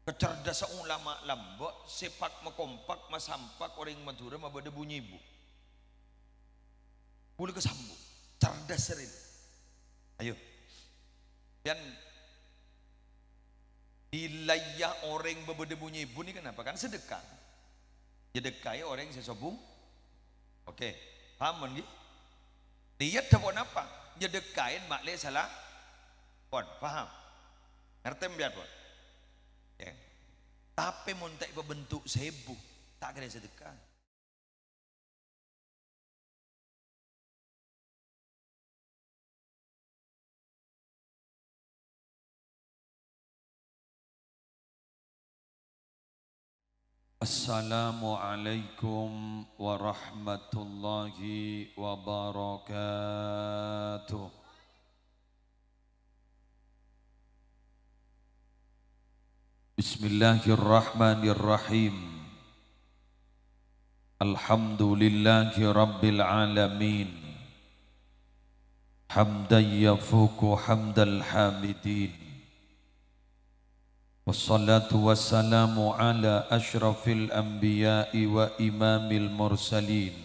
kecerdasan ulama lambok sepak makompak masampak orang Madura mabada bunyi ibu boleh kesambung cerdas serin ayo dan wilayah orang mabada bunyi ibu ini kenapa kan sedekah sedekah orang sesobung oke paham kan lihat dapat apa sedekahin makle salah pon paham ngerti biar pon ya. Tapi montek berbentuk sebu tak kena sedekah. Assalamualaikum warahmatullahi wabarakatuh. Bismillahirrahmanirrahim. Alhamdulillahi rabbil alamin. Hamdan yafuku hamdal hamidin. Wassalatu wassalamu ala ashrafil anbiya'i wa imamil mursalin.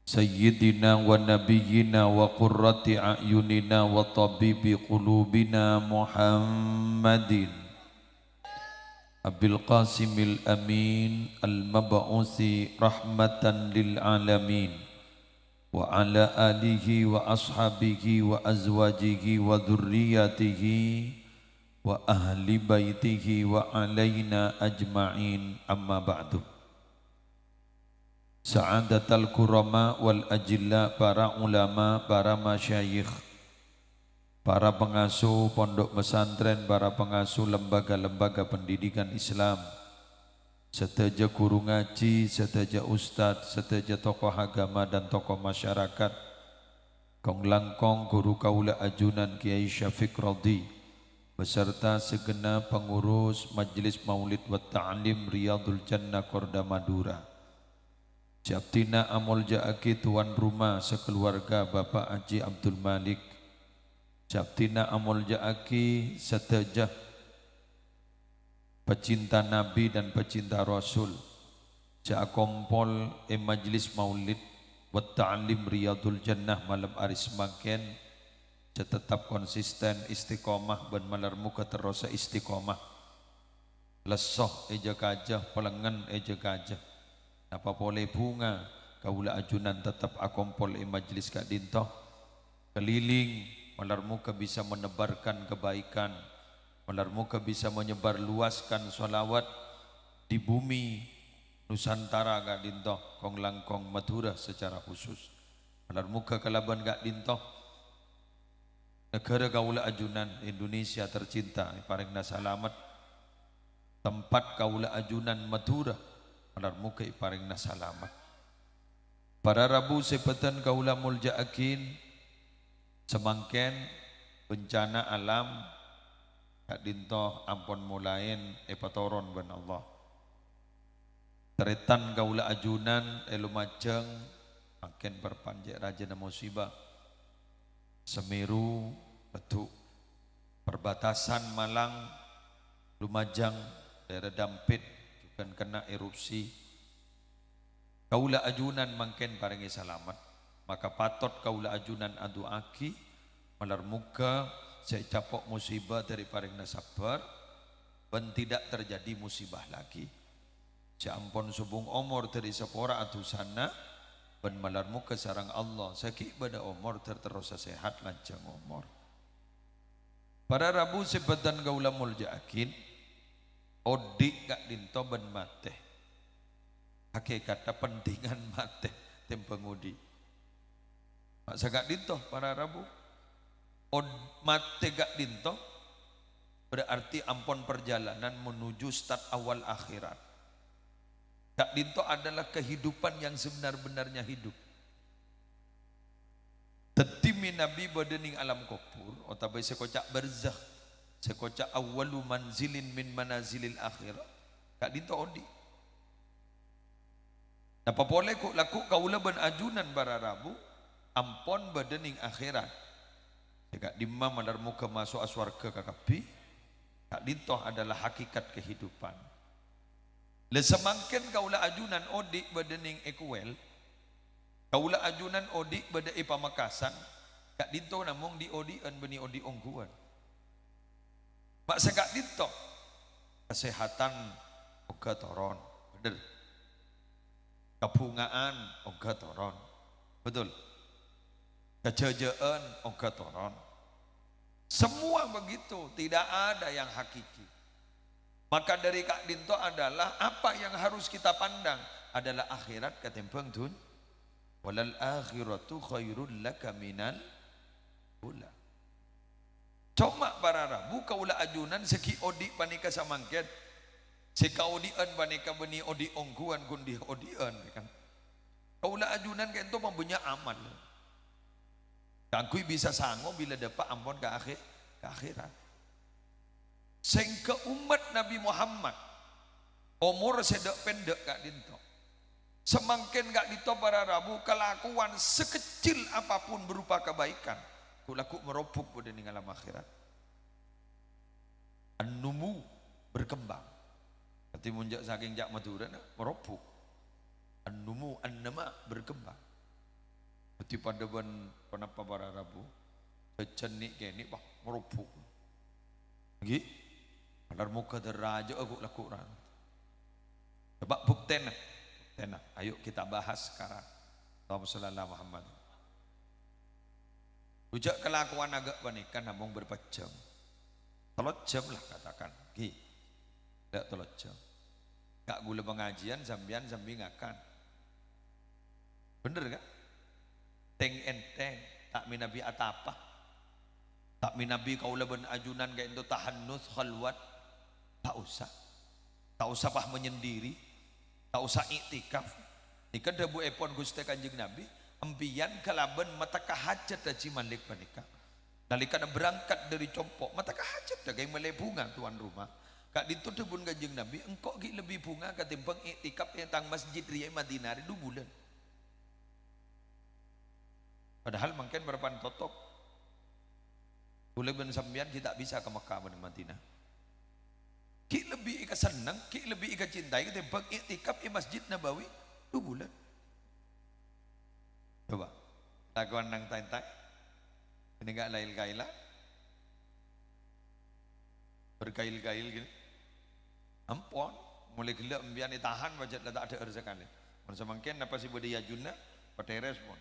Sayyidina wa nabiyyina wa qurrati a'yunina wa tabibi qulubina Muhammadin Abil Qasimil Amin Al-Mab'uthi Rahmatan Lil Alamin wa ala alihi wa ashabihi wa azwajihi wa dhurriyatihi wa ahli baitihi wa alaina ajma'in amma ba'du. Sa'adatal kurama wal ajilla, para ulama, para masyayikh, para pengasuh pondok pesantren, para pengasuh lembaga-lembaga pendidikan Islam, seteja guru ngaji, seteja ustadz, seteja tokoh agama dan tokoh masyarakat, kong langkong guru kaula ajunan Kiai Syafiq Radhi, beserta segenap pengurus Majelis Maulid wa Ta'lim Riyadul Jannah Korda Madura. Syabtina Amol Ja'aki tuan rumah sekeluarga Bapak Haji Abdul Malik. Syabtina Amol Ja'aki setejah pecinta Nabi dan pecinta Rasul. Ja'akompol Majlis Maulid wa Ta'lim Riyadul Jannah malam aris makin tetap konsisten istiqomah ben malar muka terasa istiqomah lesoh eja kajah pelengan eja kajah apa boleh bunga kaula ajunan tetap akompol majlis kak dintoh keliling malar muka bisa menebarkan kebaikan, malar muka bisa menyebar luaskan sholawat di bumi Nusantara kak dintoh kong langkong Madura secara khusus malar muka kalaban kak dintoh negara kaula ajunan Indonesia tercinta paringna salamet tempat kaula ajunan Madura malar muka paringna salamet. Para Rabu sepetan kaula mulja'akin semangken bencana alam kak dintoh ampun mulain patoron ben Allah teretan kaula ajunan lumajeng makin perpanjang raja musibah Semeru betul perbatasan Malang Lumajang daerah Dampit juga kena erupsi kaula ajunan mangken paringi salamat maka patot kaula ajunan adu aki malar muka saya capok musibah dari paringna sabar ben tidak terjadi musibah lagi jampon subung omor dari sepora atu sana ben malar muka sarang Allah sakit pada umur terus sehat lancang umur. Para Rabu sepetan kaula mulja'akin odik gak dinto ben mate hakikat pentingan mate tem pengudi masa gak dinto para Rabu mate gak dinto berarti ampon perjalanan menuju start awal akhirat. Kak dinto adalah kehidupan yang sebenar-benarnya hidup. Tetimi Nabi badening alam kubur, otabai sekocak barzakh, sekocak awalu manzilin min manazilil akhirah. Kak dinto odi. Napa boleh kok laku kaula ben ajunan bara Rabu, ampon badening akhirat. Kak dimma mandar muka masuk aswarga kakapi, Kak Dintoh adalah hakikat kehidupan. Le semangkin kaulah ajunan odik bedening ekuel, kaulah ajunan odik bede Pamekasan, Kak Dintoh namung di odian beni odi ongguan. Maksa Kak Dintoh kesehatan oga toron, bener. Kebungaan oga toron, betul. Kejajaan oga toron. Semua begitu, tidak ada yang hakiki. Maka dari Kak Dintoh adalah apa yang harus kita pandang adalah akhirat ketimbang dunia. Walal akhiratu khairul laka minal ula. Cuma para rabu kaulah ajunan seki odi panika samangket, seka odian panika beni odi ongguan gundi odian kan. Kaulah ajunan kayak itu mempunyai amal. Kangkui bisa sanggup bila dapat ampun ke akhirat. Sehingga umat Nabi Muhammad umur sedek pendek Kak Dintoh. Semakin Kak Dintoh para rabu kelakuan sekecil apapun berupa kebaikan. Kulaku meropuk pada ning alam akhirat. An-numu berkembang. Ketika munjak saking jak Madura meropuk. An-numu an-nama berkembang. Seperti pada penapa para rabu kecenik kini bah meropuk. Lagi, ada muka deraja aku lakukan. Coba bukten, ayo kita bahas sekarang. Allahumma shalli ala Muhammad. Ujak kelakuan agak panikan namun berapa jam. 3 jam lah katakan. Gi, tidak 3 jam. Gak gula pengajian sambian ngakan. Bener kan? Teng enteng tak minabi atapa tak minabi kaulah ben ajunan kayak itu tahannus khalwat tak usah pah menyendiri, tak usah iktikaf. Nika debu epon Gusti Kanjeng Nabi empian kalaben mata kahajat daji malik panika nalika berangkat dari compok mata kahajat dagai melai bunga tuan rumah Kak ditu debun Kanjeng Nabi engkau gi lebih bunga ketimbang iktikaf yang tang masjid Riyai Madinah 2 bulan. Padahal mungkin berpan totok. Boleh ben sambian kita bisa ke Mekah dan Madinah. Ki lebih ika senang, ki lebih ika cintai ketimbang iktikaf di Masjid Nabawi 2 bulan. Coba, lakuan nang tai-tai. Ini enggak lail-kailah. Berkail-kail gini. Ampun, mulai gelap ambian ditahan wajat lah tak ada sekali. Masa mungkin apa sih budaya junna, pada respon.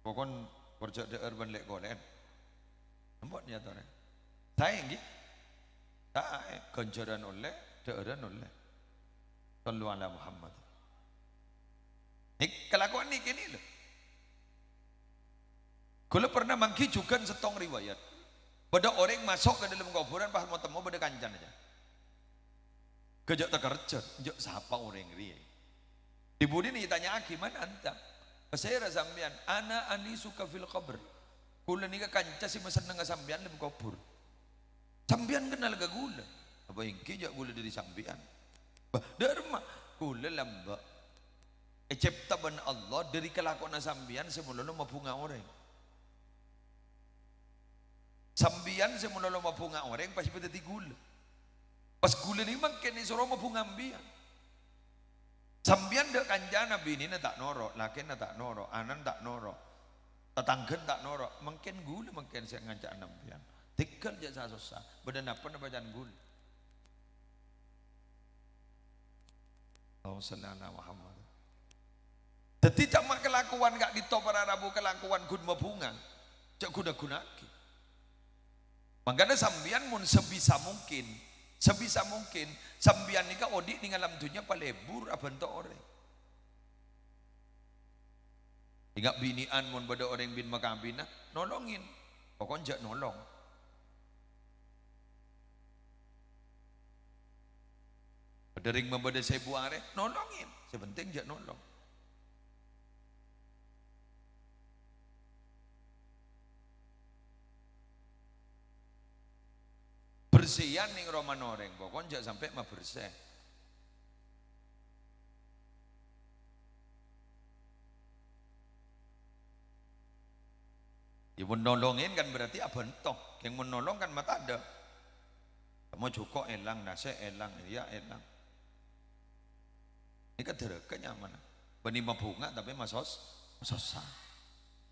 Pokon kerja de urban lek golen. Nampak nyatane. Saya nggih. Saya ganjaran oleh daerah oleh. Sallu ala Muhammad. Kelakuan ni kini loh. Kalau pernah mangki juga setong riwayat. Pada orang masuk ke dalam kuburan pas mau temu pada kancan aja. Kejak tak kerja, kejak siapa orang riye. Ibu ini ditanya gimana anta? Saya sambian, ana ani suka fil qabr. Kula nika kanca si maseneng sambian dalam kubur. Sambian kenal ke gula. Apa yang kijak gula dari sambian? Bah, dharma kula lamba. Cipta ban Allah dari kelakuan sambian semula mau bunga orang. Sambian semula mau bunga orang pasti pada gula. Pas gula ni makin ni suruh mau bunga ambian. Sambian dek kanjana bini na tak noro, laki na tak noro, anan tak noro, tetanggen tak noro, mungkin gula mungkin saya ngajak nampian, tinggal jasa susah, badan apa na bacaan gula. Allahumma shalli ala Muhammad. Jadi cuma kelakuan gak ditop para rabu kelakuan gun bunga, cak guna lagi. Makanya sambian mun sebisa mungkin sambian nikah odik ning alam dunia palebur abanto orang. Ingat binian mun bada orang bin makabina nolongin. Pokon jak nolong. Berdering membada sebu are nolongin. Sebenting jak nolong. Bersihan ning roman orang, pokoknya jangan sampai mah bersih. Ya menolongin kan berarti abentok, yang menolong kan mata ada. Mau joko elang, nasi elang, iya elang. Ini kan dereknya mana? Bani mabunga tapi masos sah.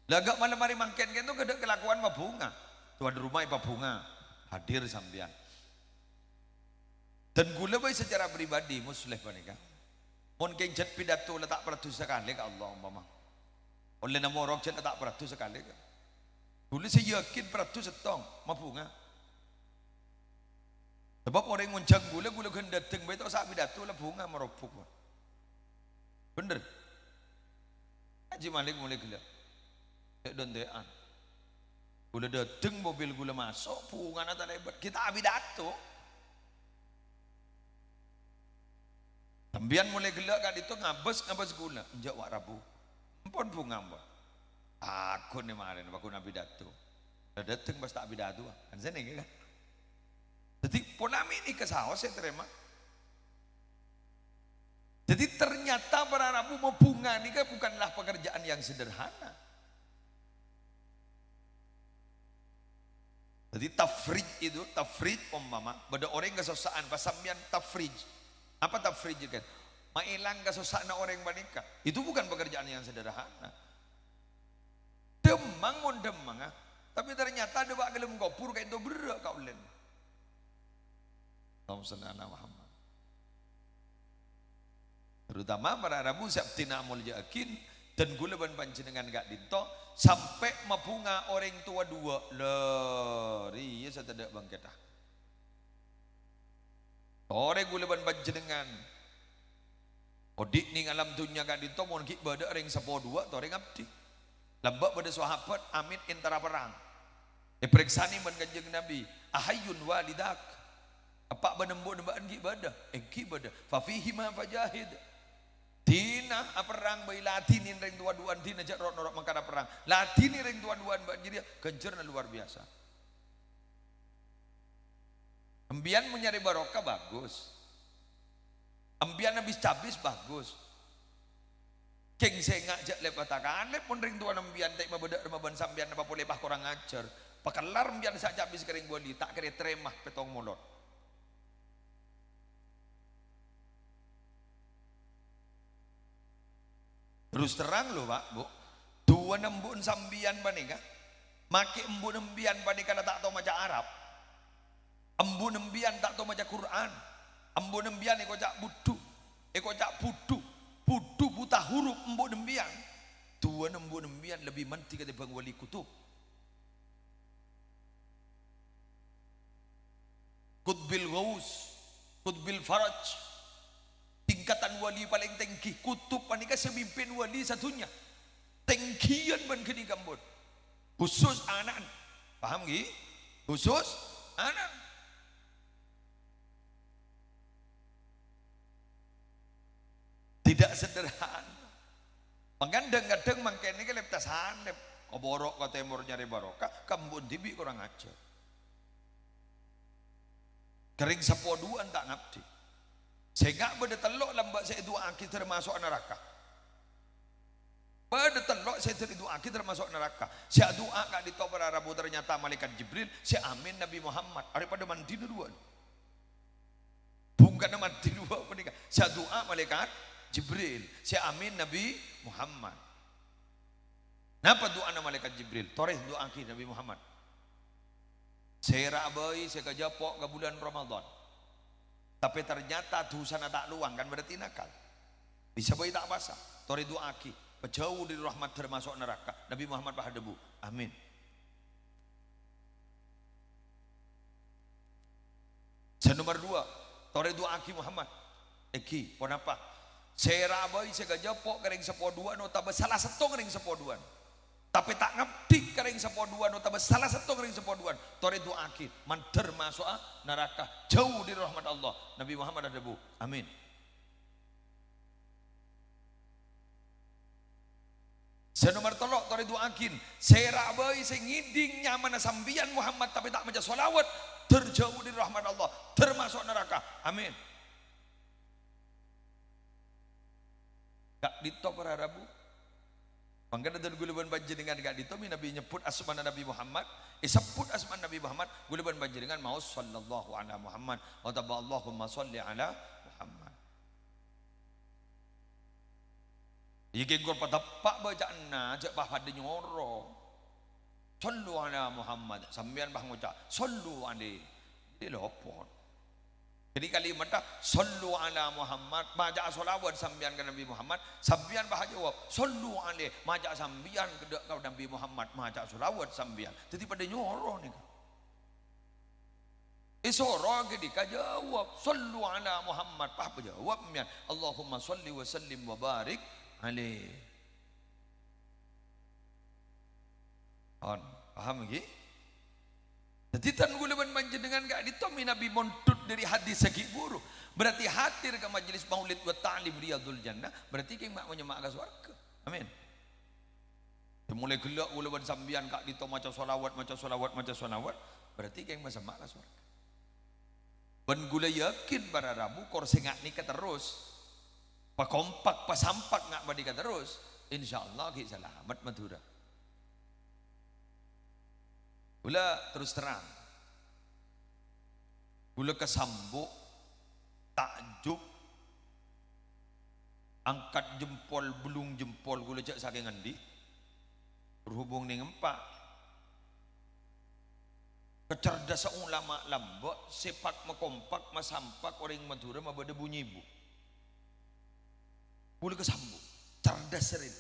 Lagak malam hari mangken itu gede kelakuan mabunga. Tuan rumah mabunga hadir sambian. Dan gula bayi secara pribadi musleh panika. Mon kenjat pidato letak peratus sekali ke Allah umpama. Oleh nama orang jet letak peratus sekali ke. Gula saya yakin peratus setong mabunga. Sebab orang ngoncang gula kan datang bayi tak sak pidato lah bunga meropok. Bener. Haji Malik mulai gila. Dek dondean. Gula datang mobil gula masuk bunga nata lebat. Kita pidato. Tambian mulai gelak kan itu ngabes gula. Njak wak rabu. Empon bunga mbak. Aku nih kemarin aku nabi datu. Udah dateng pas tak bidatu. Kan saya nih kan. Jadi ponami ini kesawas saya terima. Jadi ternyata para rabu mau bunga ini kan bukanlah pekerjaan yang sederhana. Jadi tafrij itu, tafrij umpama. Bada orang kesosaan pas sambian tafrij. Apa tafrij kan? Mailang kesosana orang banika. Itu bukan pekerjaan yang sederhana. Demang. Tapi ternyata ada bak gelem kopur kayak itu berak kau len. Allahumma Muhammad. Terutama para Rabu Sabtina mulia yakin dan gula ban panjenengan gak dinto sampai mabunga orang tua dua lari ya saya bang kita. Orang gula ban panjenengan odik ning alam dunia gak dinto mon ki bada ring 10 dua to ring abdi. Lambak pada sahabat amin intara perang. Periksani man kanjeng Nabi, ahayun walidak. Apa benembu-nembaan ki bada? Ki bada. Fa fihi ma fajahid. Tina perang bayi latinin ring tua-duan tina jak norok mangkara perang. Latini ring tua-duan banjir kencerna luar biasa. Ambian mencari barokah bagus. Ambian habis cabis bagus. Keng sengak jak lepatakan lep pun ring tuan ambian tak mabedak remaban sambian apa boleh bah kurang ajar. Pakelar ambian sak cabis kering boli tak kere tremah petong molot. Terus terang loh Pak, Bu. Dua embun sambian panika. Maki embun embian panika tak tahu maca Arab. Embun embian tak tahu maca Quran. Embun embian eko cak budu. Eko cak budu. Budu buta huruf embun embian. Dua embun embian lebih menti kata Bang Wali Kutub. Qutbil Ghaus, Qutbil Faraj. Tingkatan wali paling tinggi, kutub panika semimpin wali satunya. Tinggian ban kini gambut. Khusus anak. Paham gi? Khusus anak. Tidak sederhana. Mengandang-andang mangkene ke leptas handep. Koborok ke timur nyari barokah, kambun tibi kurang ajar. Kering sepoduan tak ngabdi. Sehingga pada telok lambak saya dua akhir termasuk neraka. Pada telok saya dua akhir termasuk neraka. Saya doa kak di para Rabu ternyata malaikat Jibril. Saya amin Nabi Muhammad. Daripada mandi dua. Bukan mandi dua menikah. Saya doa malaikat Jibril. Saya amin Nabi Muhammad. Napa doa malaikat Jibril? Toreh doa akhir Nabi Muhammad. Saya rabai saya kejapok ke bulan Ramadan. Tapi ternyata dosana tak luang kan berarti nakal. Bisa bayi tak basah. Tori doa aki. Jauh dari rahmat termasuk neraka. Nabi Muhammad pahadebu. Amin. Nomor 2. Tori doa aki Muhammad. Eki. Kenapa? Saya rabai saya gajapok kering sepoduan. Nota salah satu kering sepoduan. Tapi tak ngabdi kering sepoduan. Nota salah satu kering sepoduan. Tori doa aki. Manter masuk neraka. Jauh dari rahmat Allah. Nabi Muhammad ada bu. Amin. Saya nomor tolok tori doa akin. Saya rabai saya ngiding nyaman sambian Muhammad tapi tak maca solawat. Terjauh dari rahmat Allah. Termasuk neraka. Amin. Gak ditop para Rabu. Mangkana dan gulaban panjenengan gak ditomi Nabi nyebut asman Nabi Muhammad, sebut asman Nabi Muhammad, gulaban panjenengan mau sallallahu ala Muhammad wa Allahumma salli ala Muhammad. Iki gor patapak bacaan na jak bah pada nyoro. Sallu ala Muhammad, sampean bah ngucap sallu alaihi. Di lopot. Jadi kalimat sallu ala Muhammad, baca selawat sambian ke Nabi Muhammad, sambian bah jawab sallu alaihi, maca sambian ke Nabi Muhammad, maca selawat sambian. Jadi pada nyoro nih. Isoro ketika jawab sallu ala Muhammad, bah jawab mian Allahumma salli wa sallim wa barik alaihi. Paham lagi? Jadi tan gulaban panjenengan gak ditomi Nabi montut dari hadis segi guru. Berarti hadir ke majelis maulid wa ta'lim riyadul jannah, berarti keng mak menyemak ke surga. Amin. Mulai gelak gulaban sambian kak dito maca solawat, berarti keng menyemak ke surga. Ben gula yakin para rabu kor sengak nikah terus. Pa kompak, pa sampak ngak badika terus. Insyaallah ki selamat Madura. Gula terus terang, gula kesambuk, takjub, angkat jempol, belung jempol, gula cak saking ngendi, berhubung dengan empat, kecerdasan ulama lambok, sepak mekompak, masampak, orang Madura mabada bunyi ibu, gula kesambuk, cerdas serin,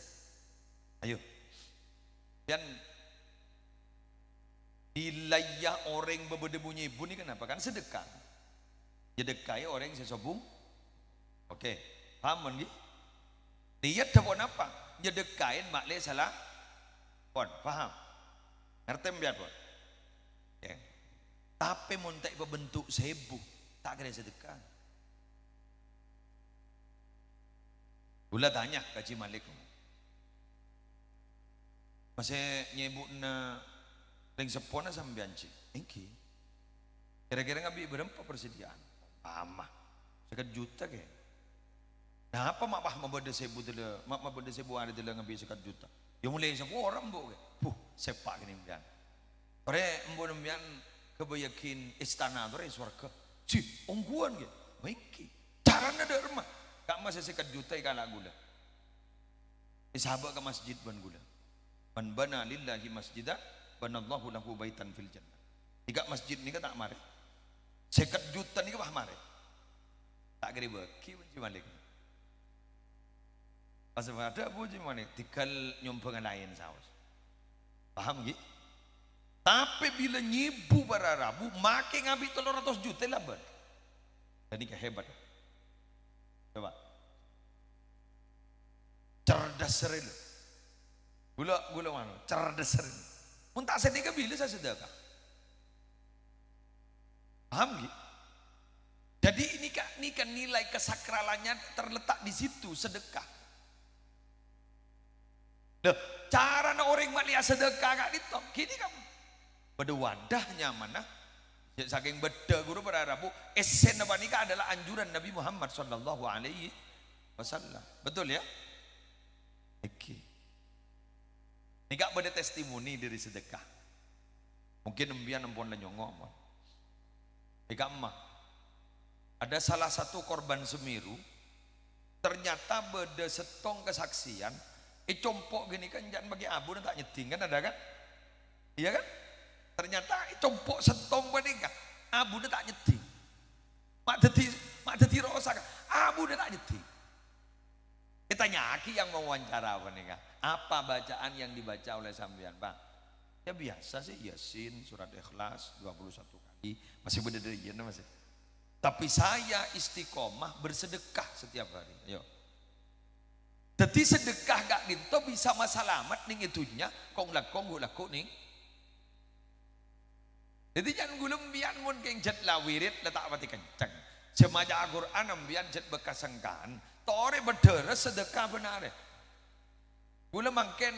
ayo, dan wilayah orang berbeda bunyi ibu ini kenapa? Kan sedekah. Sedekah orang yang sesobung. Oke, paham kan? Dia tahu apa? Sedekahin makle salah. Pon, paham? Ngerti biar pon. Ya. Tapi montek berbentuk sebu, tak kena sedekah. Gula tanya Kaji Malik. Masih nyebut na Leng sepona sambian cik, engki. Kira-kira ngabi berapa persediaan? Lama, 1 juta ke? Nah apa mak bah mabada sebu dulu, mak mabada sebu ada dulu ngabi 1 juta. Ya mulai semua orang bu ke? Sepak ini mbian. Ore embo mbian kebayakin istana tu re surga. Cik, ongguan ke? Engki. Caranya ada rumah. Kak masih 1 juta ikan gula. Sahabat ke masjid ban gula. Man bana lillahi masjidah. Banallahu lahu baitan fil jannah. Tiga masjid ni tak mare. 1 juta ni bah mare. Tak kira beki puji Malik. Pas ada puji Malik tikal nyompongan lain saus. Paham gitu? Tapi bila nyibu para rabu makin ngambil 300 juta lah ber. Jadi kehebat. Coba. Cerdas seril. Gula mana? Cerdas seril. Mun tak sedekah bila saya sedekah. Paham gitu? Jadi ini kan nilai kesakralannya terletak di situ sedekah. Loh, cara orang malia sedekah gak ditok. Gini kamu. Pada wadahnya mana? Saking beda guru berarabu. Esen apa nikah adalah anjuran Nabi Muhammad sallallahu alaihi wasallam. Betul ya? Oke. Nikah pada testimoni dari sedekah. Mungkin embian empon lenyongo. Nikah emak. Ada salah satu korban Semeru. Ternyata beda setong kesaksian. Compok gini kan jangan bagi abu dan tak nyeting kan ada kan? Iya kan? Ternyata compok setong menikah. Abu dan tak nyeting. Mak deti rosa kan? Abu dan tak nyeting. Kita nyaki yang mewawancara apa nih kak? Apa bacaan yang dibaca oleh sambian bang? Ya biasa sih Yasin, surat Ikhlas 21 kali. Masih beda dari masih. Tapi saya istiqomah bersedekah setiap hari. Ayo. Jadi sedekah gak gitu bisa masalamat ning itunya. Kong laku ning. Jadi jangan gulung bian mun keng jet lawirit letak pati kenceng. Semaja Al-Quran ambian jet bekas sengkan. Tore berderes sedekah benar. Gula makin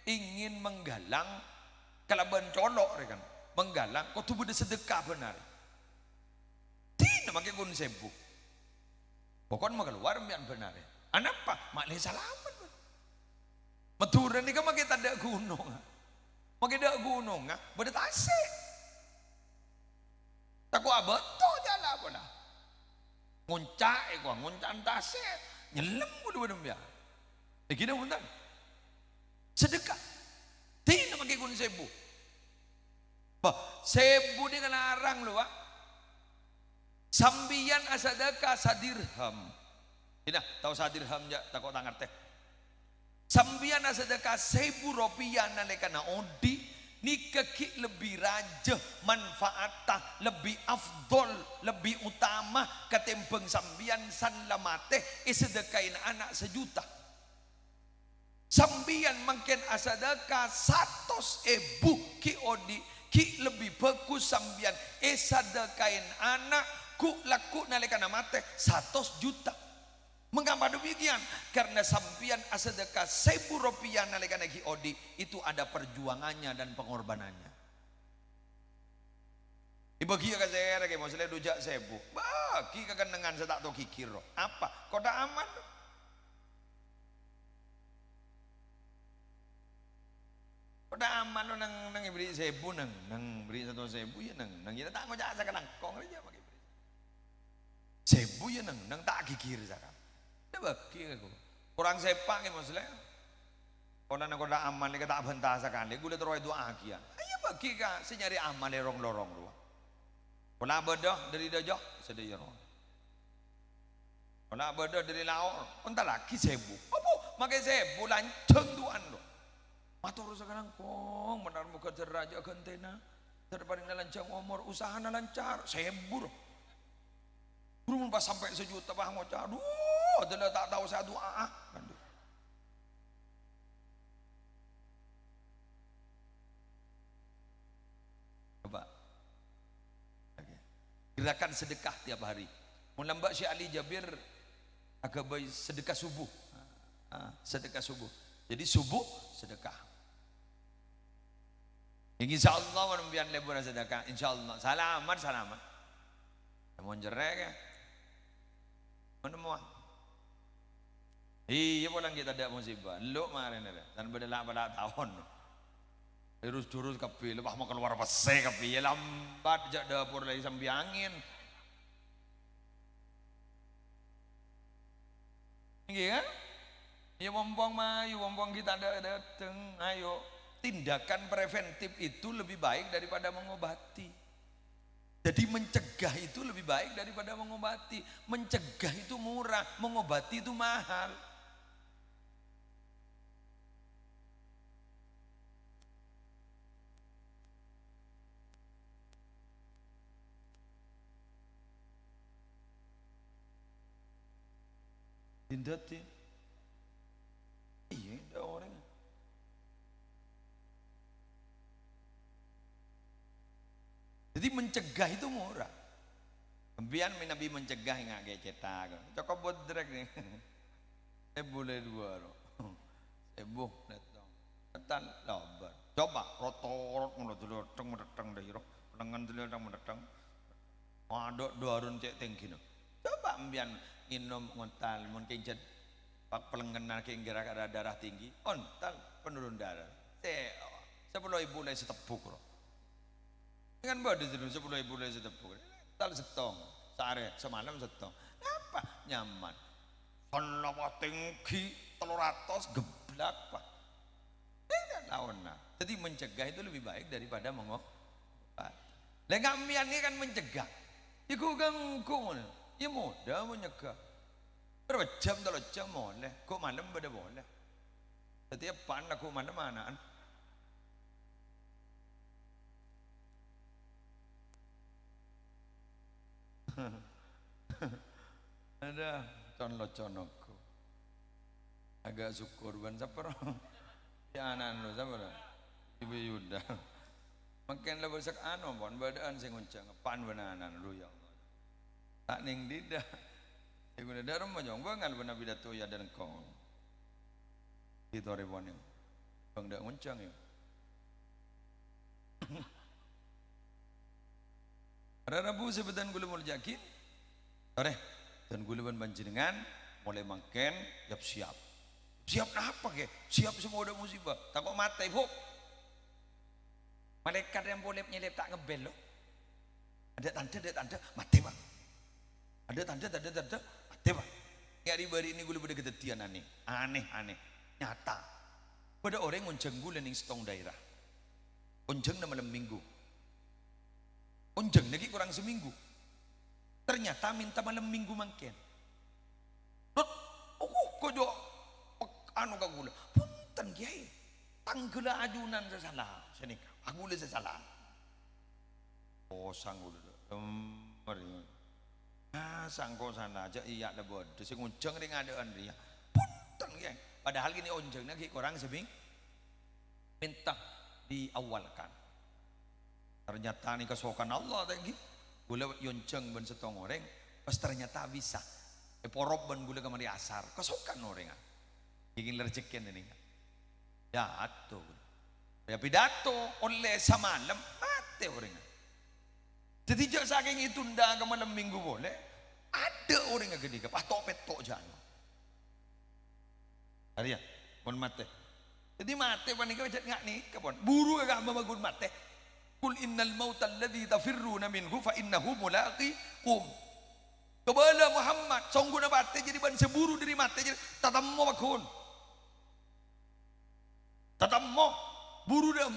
ingin menggalang kalaban colok kan. Menggalang kau tuh bude sedekah benar. Tidak makin kun sebu. Pokoknya mau keluar ambian benar. Anapa? Maklih salamat. Maturan ni kan makin tak ada gunung. Makin ada gunung, beda tasik. Tak kuat betul jalan pula. Nguncak nguncak tasik. Nyelam kudu dia. Kita pun tak. Sedekah. Tidak pakai kun sebu. Bah, sebu dia kan larang lu, Pak. Sambian asadaka sadirham. Tidak, tahu sadirham ya, tak kau tangan teh. Sambian asadaka 1.000 rupiah nalekana odi ni keki lebih raja manfaatah lebih afdol lebih utama ketimbang sambian san lamate isedekain anak 1 juta. Sambian makin asadaka 100.000 ki odi ki lebih bagus sambian isedekain anak ku laku nalekana mate 100 juta. Mengapa demikian? Karena sampian asedekah 1.000 rupiah nalekana ki odi itu ada perjuangannya dan pengorbanannya. Ibagi ka saya ke masalah dujak 1.000. Bagi kakan dengan saya tak tahu kikir. Apa? Kota aman. Kota aman lo nang beri 1.000 nang beri 1.000 ya nang kita tak ngojak sakan nangkong aja bagi beri. 1.000 ya nang tak kikir sakan. Dia bagi aku kurang sepak ya maksudnya kalau nak kau aman ni tak bantah sekali gula terus itu akia ayo bagi ka si nyari aman lorong lorong dua kalau bedah dari dajah sedih orang kalau bedah dari laor entah lagi 1.000 apa makai 1.000 lanceng tuan lo matur sekarang kong benar muka jeraja gentena terpaling lancang umur usaha lancar 1.000 belum pas sampai 1 juta bah ngocah aduh adalah tak tahu saya doa coba gerakan sedekah tiap hari mula Mbak Syekh Ali Jabir agak baik sedekah subuh sedekah subuh jadi subuh sedekah insyaallah menumbian lebur sedekah insyaallah salamat mau jerek ya menemuan iya pulang kita ada musibah lu kemarin ada dan berdelak pada tahun terus kapi lepas mau keluar pese kapi ya lambat jak dapur lagi sambil angin ini kan ya wompong kita ada dateng ayo tindakan preventif itu lebih baik daripada mengobati. Jadi mencegah itu lebih baik daripada mengobati. Mencegah itu murah, mengobati itu mahal. Tindatin. Iya, ada orang. Jadi mencegah itu murah. Kemudian Nabi mencegah nggak kayak cetak. Cukup buat drag nih. Boleh 2 loh. Buh datang. Ketan labar. Coba rotorot dulu datang dari roh. Dengan dulu datang. Ada 2 arun cek tinggi no. Coba ambian minum ngontal mungkin cet pak pelengkenan ke darah tinggi. Ontal penurun darah. 10.000 lagi setepuk roh. Dengan badan itu 10.000 setepuk. Tal setong, sehari semalam setong. Apa nyaman? Kenapa tinggi 300 geblak pak? Tidak tahu nah. Jadi mencegah itu lebih baik daripada mengobati. Lengamian ini kan mencegah. Iku ganggu, ya mudah mencegah. Berapa jam 3 jam boleh. Kok malam pada boleh. Setiap pan aku malam manaan. Ada conlo-conokku agak syukur ban sapar ya anak lu sapar ibu Yuda makin lah bersak anu pon badaan sing nguncang pan benanan lu ya Allah tak ning dida ibu daram majong bangal benar pidato ya dan kong itu ribon bang dak nguncang ya Rabu sebutan gula mul jakin ore dan gula ban panjenengan mulai makan siap Siap apa ke? Siap semua ada musibah. Takut mati, Bu. Malaikat yang boleh nyelip tak ngebel loh. Ada tanda, mati bang. Ada tanda, mati bang. Ya di bari ini gue lebih kedetian aneh. Nyata. Pada orang ngonceng gue lening setong daerah. Onjeng na malam minggu. Onjeng lagi kurang seminggu. Ternyata minta malam minggu mangken. Dot, kojo anu kagula. Punten kiai. Tanggela ajunan salah. Senika. Agula salah. Oh sanggul. Mari. Sangko sana aja iya ada bod. Terus ngonceng ring adaan dia. Punten kiai. Padahal gini onjeng lagi kurang seminggu. Minta diawalkan. Ternyata nih kesokan Allah lagi. Gula yonceng ben setong orang. Pas ternyata bisa. Porop ben gula kemari asar. Kesokan orang. Ingin lerjekin ini. Dato. Ya pidato oleh semalam mati orang. Jadi jak saking itu ndak ke malam minggu boleh. Ada orang yang gede ke patok petok jangan. Hari ya, pun mati. Jadi mati panik macam ngak ni, kapon. Buru agak membangun mati. Kul innal mauta alladhi tafirruna minhu fa innahu mulaqikum. Kebala Muhammad, songgu na mati jadi ban seburu dari mati jadi tatammo bakun. Tatammo buru dah.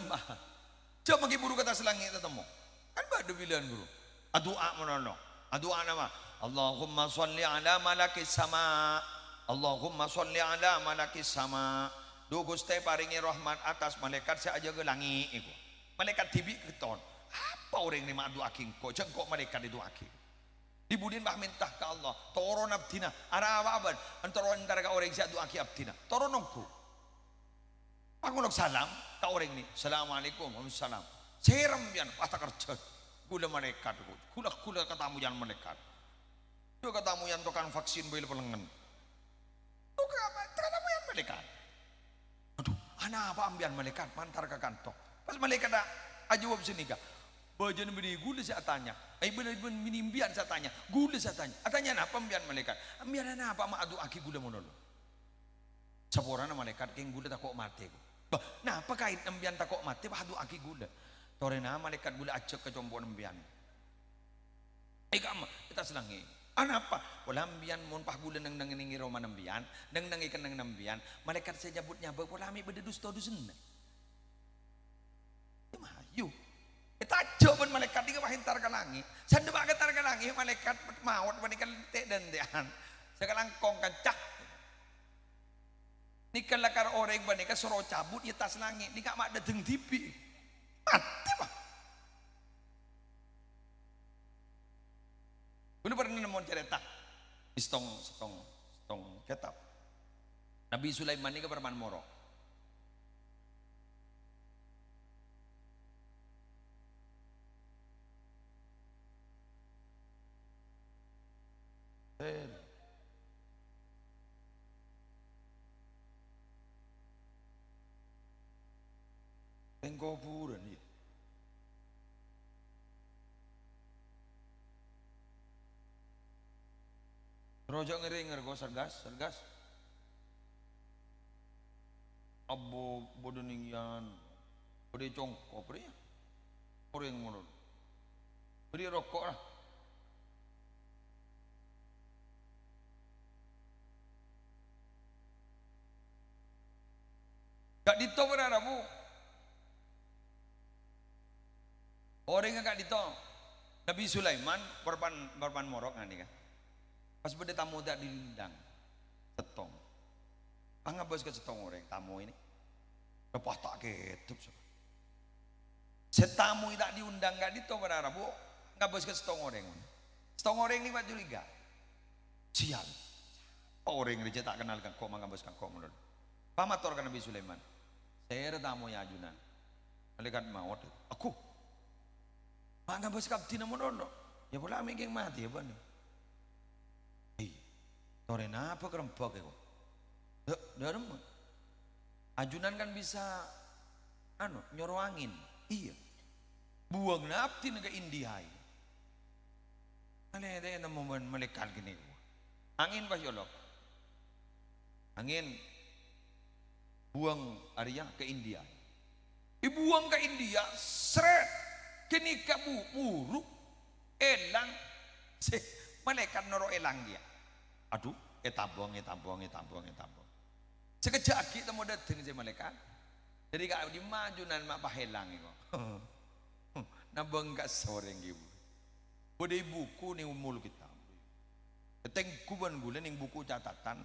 Coba bagi buru kata selangit tatammo. Kan ada pilihan guru. Adua menono. Adua nama. Allahumma sholli ala malakis sama. Allahumma sholli ala malakis sama. Do Gusti paringi rahmat atas malaikat saya aja ke langit iku. Malaikat tibi keton. Apa orang ni mak doa kingko? Jengkok malaikat itu akik. Dibudin bah minta ke Allah. Toron abdina. Ara apa antara ka orang saya doa ki abdina. Toron nongku. Aku nak salam ka orang ni. Assalamualaikum. Waalaikumsalam. Seram bian pata kerja. Gula malaikat gula katamu yang malaikat. Do katamu yang tokan vaksin bel pelengan. Do katamu yang malaikat. Aduh, anak apa ambian malaikat mantar ke kantor. Pas malaikat dah ajawab sini kah? Bajan beri gula saya tanya. Benar minimbian saya tanya. Gula saya tanya. Atanya apa ambian malaikat? Ambian apa mak adu aki gula monolo. Saborana malaikat keng gula takok mati. Bah, nah apa kait ambian takok mati? Bah adu aki gula. Torena malaikat gula acek ke combo ambian. Kamu kita selangi. Apa? Wala ambian mon pah gula nang ngi roman ambian, nang ikan nang ambian, malaikat saya nyebutnya wala ami beda dusta dusen. Mayu. Kita coba malaikat di hintar ke langit. Sanda ba hintar ke langit malaikat maut banikan tek dan dean. Sekarang kong kancak. Nikah lakar orang banikan soro cabut di atas langit. Nikah mak dateng tipi. Mati mah. Belum pernah nemu cerita di stong kitab. Nabi Sulaiman ini ke Perman Moro. Tengkopuran ya. Rojok ngeringer go sergas. Abo bodoh ningyan, bodoh congkok, beri, orang menurut, beri rokok lah. Gak dito berada bu, orang gak dito. Nabi Sulaiman berpan morok nanti kan. Pas beda tamu tak dilindang, setong. Angga bos ke setong orang tamu ini, lepas tak ketup. Setamu tak diundang gak dito berada bu, angga bos ke setong orang. Setong orang ini buat curiga. Sial, orang ini tak kenal kan kok angga bos kan kok menurut. Pamator kan Nabi Sulaiman. Saya tamu ya ajunan. Malaikat maut. Aku. Angga bos kapten namun ya pula mikir mati ya bang. Torena apa kerempok ya kok? Dalam ajunan kan bisa nyoro angin. Iya. Buang napti naga indihai. Ada yang nemu malaikat gini. Angin pas yolok. Angin buang Arya ke India. Dibuang ke India, seret. Kini kabu muru elang. Malaikat noro elang dia. Aduh, tabong. Sekejap kita mau datang si malaikat. Jadi kalau di maju nan mak pahelang itu. Nabang kat sore gitu. Pada buku ni umul kita. Keteng kuban gula ning buku catatan.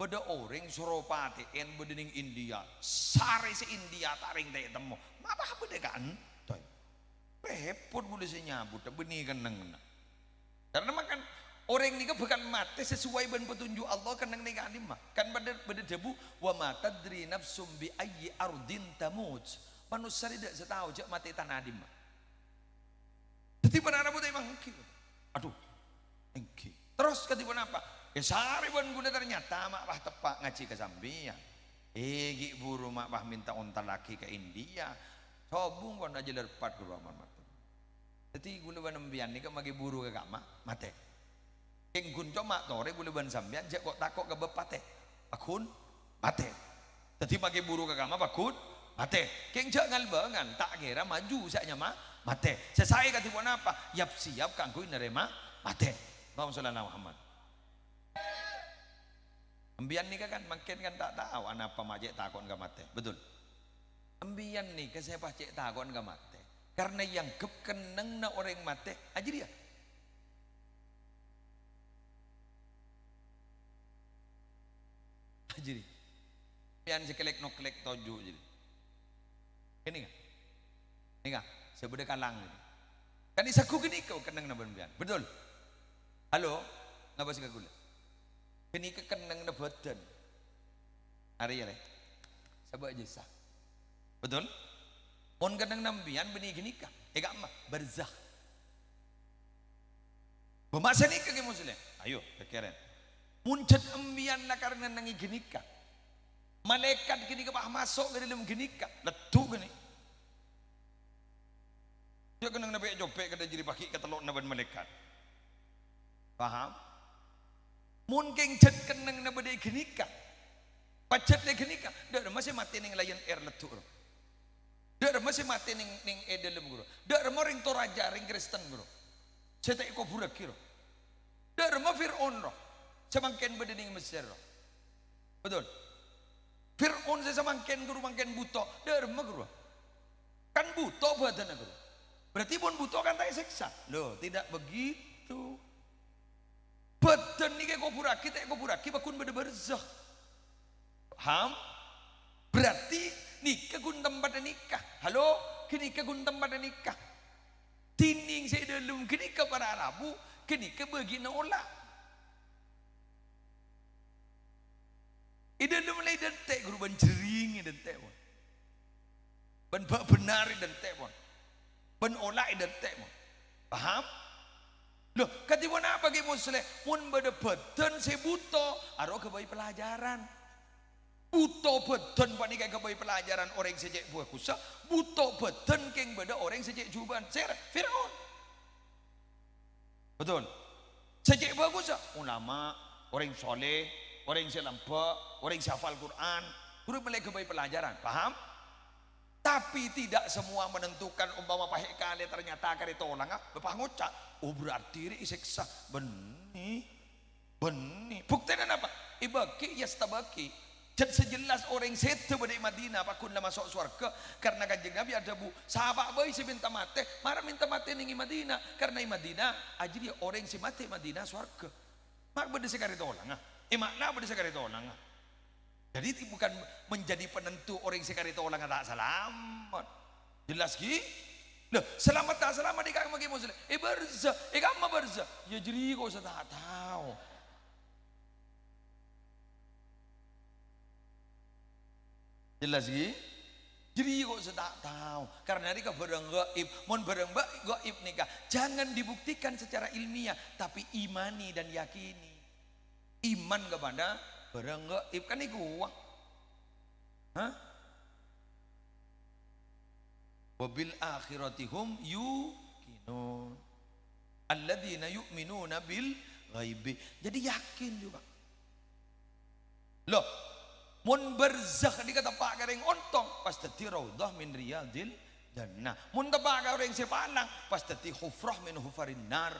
Pada orang Suropati en pada ning India. Sare se India taring tak temu. Apa beda kan? Toy. Repot boleh se nyabut. Benih kan nang. Karena makan orang ni kan bukan mati sesuai dengan petunjuk Allah kan nang nega mah. Kan pada debu wa mata dri nafsum bi ayyi ardin tamut. Manusia tidak setahu jak mati tanah adim. Jadi pada rambut emang engki. Aduh, engki. Terus ketipu apa? Sari ban guna ternyata mak bah tepak ngaji ke Zambia. Gi buru mak bah minta unta laki ke India. Sobung kon aja lerpat ke rumah mak. Jadi gula ban embian ni kan magi buru ke kama mate. Keng kun coma tore gula ban Zambia jak kok takok ke bepate. Akun mate. Jadi magi buru ke kama bakun mate. Keng jak ngalbangan tak kira maju saknya mate. Sesai katipu apa? Yap siap kanggo nerema mate. Allahumma sholli ala Muhammad. Ambian ni kan makin kan tak tahu apa majek takon ke mate. Betul. Ambian ni ke saya pacek takon ke mate. Karena yang keneng na orang mate aja dia. Jadi. Pian sekelek noklek toju jadi. Ini kan? Ini kan? Sebudah kalang ini. Kan isaku gini kau keneng na benbian. Betul. Halo, ngapa sih gula? Kini kekenang na badan. Hari ya, sabak aja sah. Betul? Mon kenang nambian benih gini kah? Ega mah berzah. Bermaksa ni kaki muslim. Ayo, pikiran. Muncul ambian na karena nangi gini kah? Malaikat gini kah masuk ke dalam gini kah? Letu gini. Dia kenang nabi jopek kada jadi paki ketelok naban malaikat. Paham? Mungkin cet kenang na badai genika. Pacet le genika. Dak masih mati ning Lion Air letu. Dak masih mati ning Edelem guru. Dak mo ring Toraja ring Kristen guru. Cetek ko burak kiro. Dak mo Firaun ro. Semangken badai ning Mesir ro. Betul. Firaun semangken guru mangken buto. Dak mo guru. Kan buto badan guru. Berarti pun buto kan tak seksa. Loh, tidak begitu. Badan ni kayak kopuraki bakun beda berzah. Ham? Berarti nikah gun tempat nikah. Halo, kini ke gun tempat nikah. Tining saya dalam kini ke para Arabu, kini ke bagi nolak. Ida dalam mulai dentek guru ban jering dentek pun. Ban bak benar dentek pun. Ban olak dentek pun. Paham? Loh, katipu apa bagi muslim? Mun beda badan saya buto, aro kebayi pelajaran. Buto badan pak nikah kebayi pelajaran orang sejak buah kusa. Buto badan keng beda orang sejak juban. Ser, Firaun. Betul. Sejak buah kusa, ulama, orang soleh, orang selampak, orang syafal Quran, guru mulai kebayi pelajaran. Paham? Tapi tidak semua menentukan umpama pahek kali ternyata kali tolong bapak ngocak. Oh berarti ini seksa. Benih. Buktinya apa? Ibaki yastabaki. Jadi sejelas orang setu pada Madinah pakun lah masuk surga karena kanjeng Nabi ada bu sahabat bayi si minta mati, marah minta mati ning Madinah karena Madinah aja dia orang si mati Madinah surga. Mak beda sekali tolong makna beda sekali tolong Jadi bukan menjadi penentu orang sekali tolong tak selamat. Jelas ki? Loh, selamat tak selamat di kaki muslim. Berzah, kamu berzah. Ya jadi kau tak tahu. Jelas ki? Jadi kau tak tahu. Karena ini barang gaib, mon barang gaib nikah. Jangan dibuktikan secara ilmiah, tapi imani dan yakini. Iman kepada barang gaib kan itu uang. Hah? Wabil akhiratihum yuqinun. Alladzina yu'minuna bil ghaibi. Jadi yakin juga. Loh, Mun berzakh di kata pak gareng ontong pas dadi raudhah min riyadil jannah. Mun tepak gareng sepanang pas dadi hufrah min hufarin nar.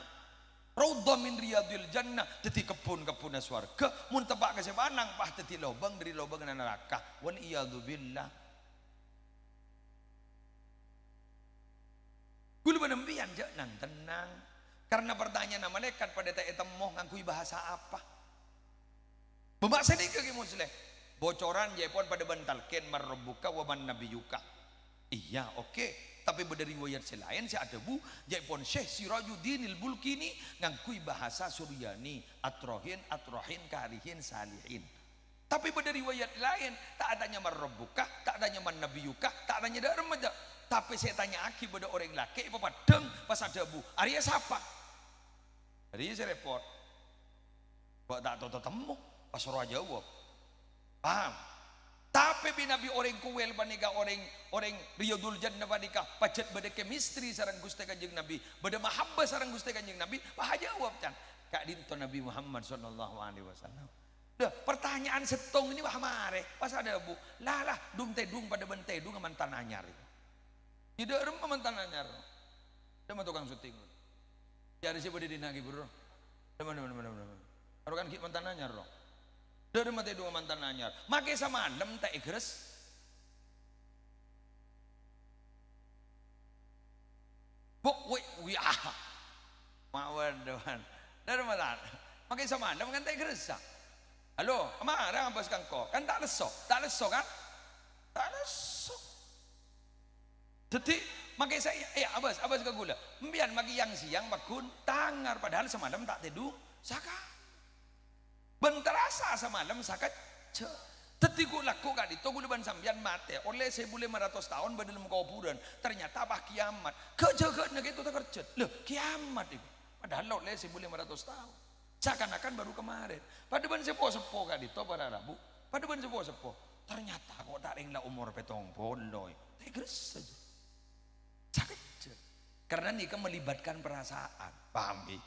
Raudhah min riyadil jannah dadi kebun-kebun swarga. Mun tepak ke sepanang pas dadi lobang dari lobang neraka. Wal iyadu billah. Kula benempian jangan tenang. Karena pertanyaan malaikat pada tak temoh ngangkui bahasa apa? Bemaksa ni ke muslim. Bocoran jaipon pada bantalken marbuka wa man nabiyuka. Iya, oke. Tapi berdari riwayat selain si ada bu jaipon Syekh Sirajuddinil Bulkini ngangkui bahasa Suryani, atrohin, karihin, salihin. Tapi berdari riwayat lain tak adanya marbuka, tak adanya man nabiyuka, tak adanya darmaja. Tapi saya tanya aki pada orang laki apa padeng pas ada bu. Arya siapa? Arya saya repot. Kok tak tahu temu pas orang jawab. Paham? Tapi binabi orang kuel panika orang riyadul jannah panika pacet bade chemistry sareng Gusti Kanjeng Nabi, bade mahabbah sareng Gusti Kanjeng Nabi, paha jawab can. Kak dinto Nabi Muhammad sallallahu alaihi wasallam. Dah, pertanyaan setong ini wah mare, pas ada bu. Lah dung tedung pada bentedung mantan anyar. Tidak remah mantan anyar. Dema tukang syuting. Jadi siapa di dinagi bro? Dema. Aru kan ki mantan anyar loh. Dari mati dua mantan anyar, makai sama andem tak igres. Buk, wih, mawar doan. Dari mana? Makai sama andem kan tak igres. Halo, marah apa sekarang kau? Kan tak leso kan? Tak leso. Jadi makai saya, abas ke gula. Mbian magi yang siang bakun tangar padahal semalam tak tidur, saka. Benterasa semalam sakat tetiku laku kan itu gue ban sambian mate oleh 1500 tahun dalam kuburan ternyata apa kiamat kejagaan itu tak kerja loh kiamat itu padahal oleh 1500 tahun seakan-akan baru kemarin pada ban sepo kan itu pada Rabu pada ban sepo ternyata kok tak ringlah umur petong poloy tegres saja sakit karena nikah melibatkan perasaan paham bi.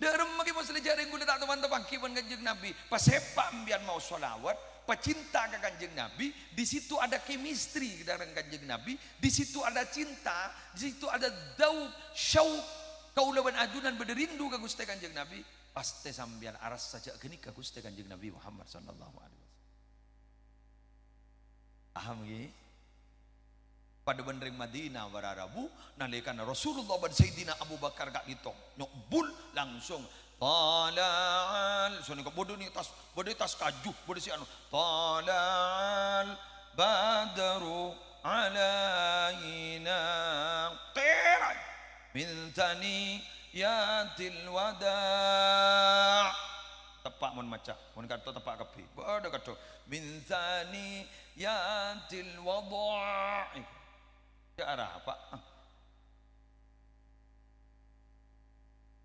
Dalam magi muslim jaring gula tak teman-teman kiban Kanjeng Nabi pas sepak mbian mau sholawat pecinta ke Kanjeng Nabi di situ ada chemistry dengan Kanjeng Nabi di situ ada cinta di situ ada daud syauq kaulawan adunan berderindu ke Gusti Kanjeng Nabi pasti sambian aras saja geni ke Gusti Kanjeng Nabi Muhammad sallallahu alaihi wasallam. Paham ye? Pada bandering Madinah wararabu nalikan Rasulullah dan Sayyidina Abu Bakar gak ditong nyokbul langsung talal so ni bodoh ni tas kaju bodoh si anu talal badru alaina qirat min taniyatil wada' tepak mun maca mun kata tepak kepi bodoh kata min taniyatil wada' arah apa?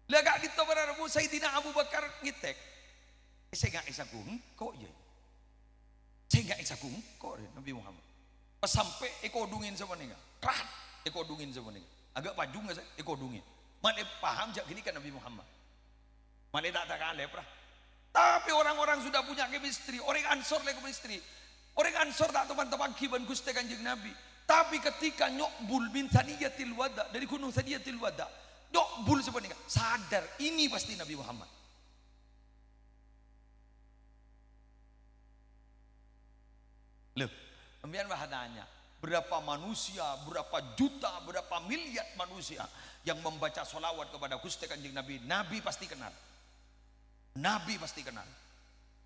Lega gitu pada Rabu Sayyidina Abu Bakar ngitek. Saya nggak isa kok ya. Saya nggak isa kok Nabi Muhammad. Pas sampai ekodungin sama nih, kerat ekodungin sama nih. Agak paju nggak sih ekodungin. Mana paham jak gini kan Nabi Muhammad. Mana tak kalah pernah. Tapi orang-orang sudah punya chemistry. Orang Ansor lagi chemistry. Orang Ansor tak teman-teman kiban Gusti Kanjeng Nabi. Tapi ketika nyokbul bin Saniyatil Wada dari gunung Saniyatil Wada nyokbul sebenarnya sadar ini pasti Nabi Muhammad. Loh, kemudian bahadanya berapa manusia, berapa juta, berapa miliar manusia yang membaca sholawat kepada Gusti Kanjeng Nabi, Nabi pasti kenal. Nabi pasti kenal.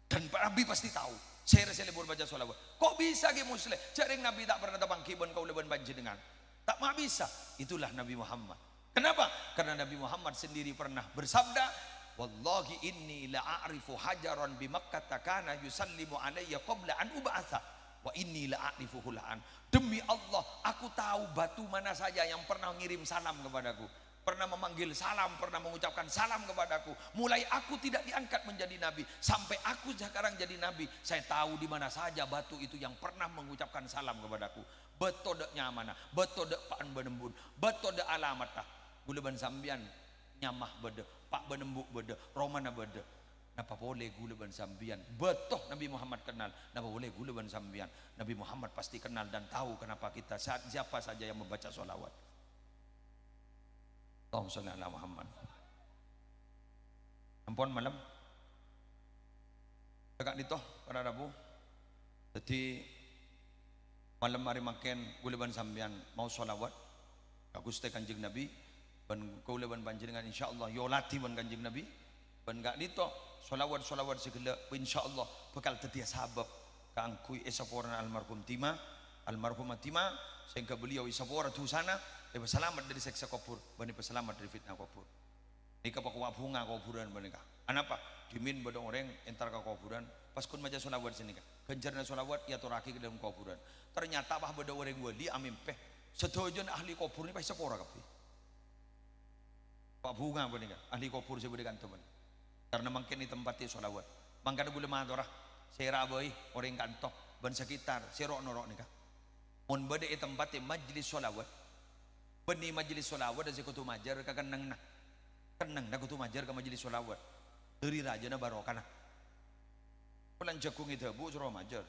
Dan Nabi pasti tahu. Saya lebur baca sholawat. Kok bisa ke muslim? Jaring Nabi tak pernah tabang kibon kau leban banjir dengan. Tak mah bisa. Itulah Nabi Muhammad. Kenapa? Karena Nabi Muhammad sendiri pernah bersabda, wallahi inni la'arifu hajaran bi Makkah kana yusallimu alayya qabla an ub'atha wa inni la'arifuhu la'an. Demi Allah, aku tahu batu mana saja yang pernah mengirim salam kepadaku. Pernah memanggil salam, pernah mengucapkan salam kepadaku. Mulai aku tidak diangkat menjadi nabi sampai aku sekarang jadi nabi, saya tahu di mana saja batu itu yang pernah mengucapkan salam kepadaku. Betodeknya mana? Betodek paan benembun, betodek alamatah. Gula ban sambian nyamah bede, pak benembuk bede, romana bede. napa boleh gula ban sambian betul Nabi Muhammad kenal, napa boleh gula ban sambian. Nabi Muhammad pasti kenal dan tahu kenapa kita siapa saja yang membaca sholawat. Allahumma sholli ala Muhammad. Ampun malam kakak ditoh para rabu jadi malam hari makan gula ban sambian mau sholawat agus teh kanjeng Nabi ban kula ban panjenengan insyaallah yo latih ban kanjeng Nabi ban gak dito sholawat segala insyaallah bakal tetia sabab kaangkui esapora almarhum Tima sehingga beliau isapora tu sana selamat dari seksa kubur bani selamat dari fitnah kubur nikah pakai bunga kuburan menikah anapa dimin pada orang entar ke kuburan pas kun maja sholawat sini kan genjarnya sholawat ya turaki ke dalam kuburan ternyata bah pada orang wali amin peh setujuan ahli kubur ini pasti sepora kapi pak bunga menikah ahli kubur saya berikan teman karena makin di tempatnya sholawat mangkana gula madorah saya rabai orang kantok ban sekitar serok norok nikah mun bade tempatnya majlis sholawat beni majlis sholawat dan sekutu majar kakenang nak kenang dah kutu majar ke majlis sholawat dari raja na barokah nak pulang jagung itu bu suruh majar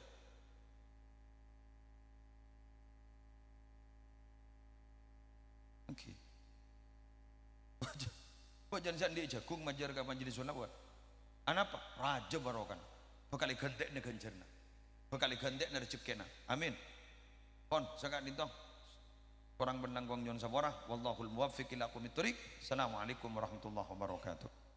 oke wajan sandi jagung majar ke majlis sholawat anapa raja barokah bakal gandek na ganjarna bakal gandek na rezekina amin pon sangat ditong orang benang gong nyon sabora wallahul muwaffiq ila aqwamit thoriq. Assalamualaikum warahmatullahi wabarakatuh.